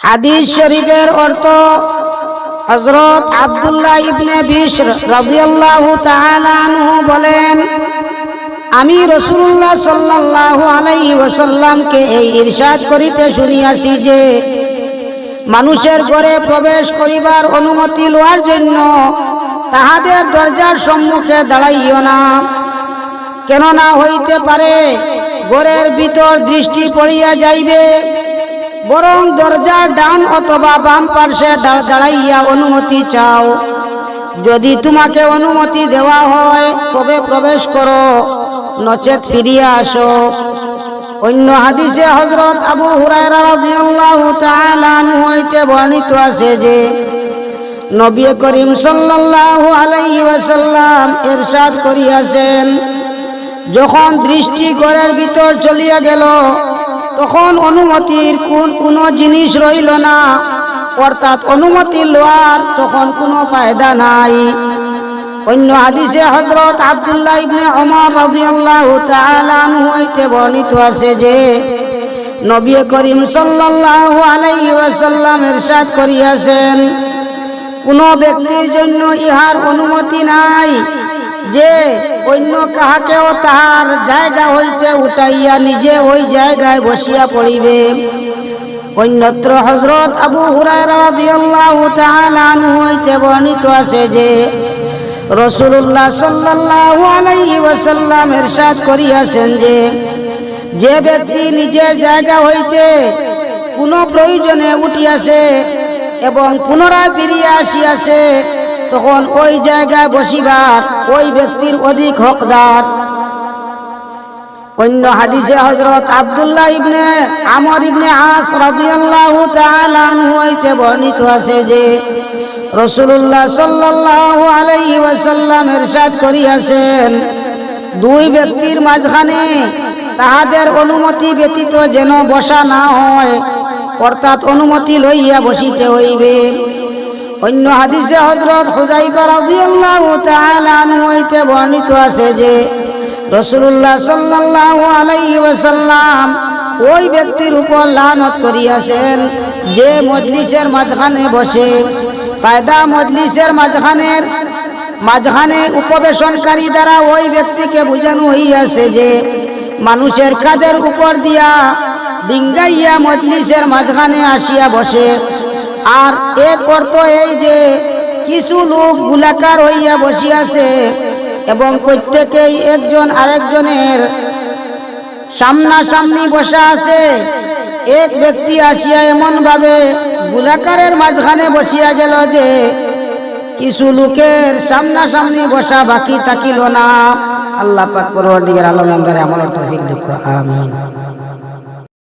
হাদিস শরীফের অর্থ হযরত আব্দুল্লাহ ইবনে বিশর রাদিয়াল্লাহু তাআলা আনহু বলেন, আমি রাসূলুল্লাহ সাল্লাল্লাহু আলাইহি ওয়াসাল্লামকে এই ইরশাদ করিতে শুনিয়াছি যে, মানুষের ঘরে প্রবেশ করিবার অনুমতি লওয়ার জন্য তাহাদের দরজার সম্মুখে দাঁড়াইও না, কেননা হইতে পারে ঘরের ভিতর দৃষ্টি পড়িয়া যাইবে, বরং দরজার ডান অথবা বাম পার্শ্বে দাঁড়াইয়া অনুমতি চাও। যদি তোমাকে অনুমতি দেওয়া হয় তবে প্রবেশ করো, নচেত ফিরিয়া আসো। অন্য হাদিসে হযরত আবু হুরায়রা রাদিয়াল্লাহু তাআলা আনহু হইতে বর্ণিত আছে যে, নবী করিম সাল্লাল্লাহু আলাইহি ওয়াসাল্লাম ইরশাদ করিয়াছেন, যখন দৃষ্টি ঘরের ভিতর চলিয়া গেল তখন অনুমতির কোনো জিনিস রইল না, অর্থাৎ অনুমতি লওয়ার তখন কোনো ফায়দা নাই। অন্য হাদিসে হযরত আব্দুল্লাহ ইবনে ওমর রাদিয়াল্লাহু তাআলা আনহু হইতে বর্ণিত আছে যে, নবী করিম সাল্লাল্লাহু আলাইহি ওয়াসাল্লাম ইরশাদ করিয়াছেন, কোন ব্যক্তির জন্য ইহার অনুমতি নাই যে অন্য কাহাকেও তাহার জায়গা হইতে উঠাইয়া নিজে ওই জায়গায় বসিয়া পড়িবে। অন্যত্র হযরত আবু হুরায়রা রাদিয়াল্লাহু তাআলা আনহু হইতে বর্ণিত আছে যে, রাসূলুল্লাহ সাল্লাল্লাহু আলাইহি ওয়াসাল্লাম ইরশাদ করিয়াছেন যে, যে ব্যক্তি নিজের জায়গা হইতে কোনো প্রয়োজনে উঠিয়াছে এবং পুনরায় ফিরিয়া আসিয়াছে, তখন ওই জায়গায় বসিবার ওই ব্যক্তির অধিক হকদার। অন্য হাদিসে হযরত আব্দুল্লাহ ইবনে আমর ইবনে আস রাদিয়াল্লাহু তাআলা আনহু হইতে বর্ণিত আছে যে, রাসূলুল্লাহ সাল্লাল্লাহু আলাইহি ওয়াসাল্লাম ইরশাদ করিয়াছেন, দুই ব্যক্তির মাঝখানে তাহাদের অনুমতি ব্যতীত যেন বসা না হয়, অর্থাৎ অনুমতি লইয়া বসিতে হইবে। অন্য হাদিসে হযরত হুযায়ফা রাদিয়াল্লাহু তাআলা আনহু হইতে বর্ণিত আছে যে, রাসূলুল্লাহ সাল্লাল্লাহু আলাইহি ওয়াসাল্লাম ওই ব্যক্তির উপর লানত করিয়াছেন যে মজলিসের মাঝখানে বসে। কায়দা মজলিসের মাঝখানে উপবেশনকারী দ্বারা ওই ব্যক্তিকে বুঝানো হইয়াছে যে, মানুষের কাঁধের উপর দিয়া ডিঙ্গাইয়া মজলিসের মাঝখানে আসিয়া বসে। আর এক অর্থ এই যে, কিছু লোক গোলাকার হইয়া বসিয়াছে এবং প্রত্যেকেই একজন আরেকজনের সামনাসামনি বসা আছে। এক ব্যক্তি আসিয়া এমন ভাবে গোলাকারের মাঝখানে বসিয়া গেল যে কিছু লোকের সামনাসামনি বসা বাকি থাকিল না। আল্লাহ পাক পরওয়ারদিগার আলম আমদের আমল তৌফিক দিক। আমিন।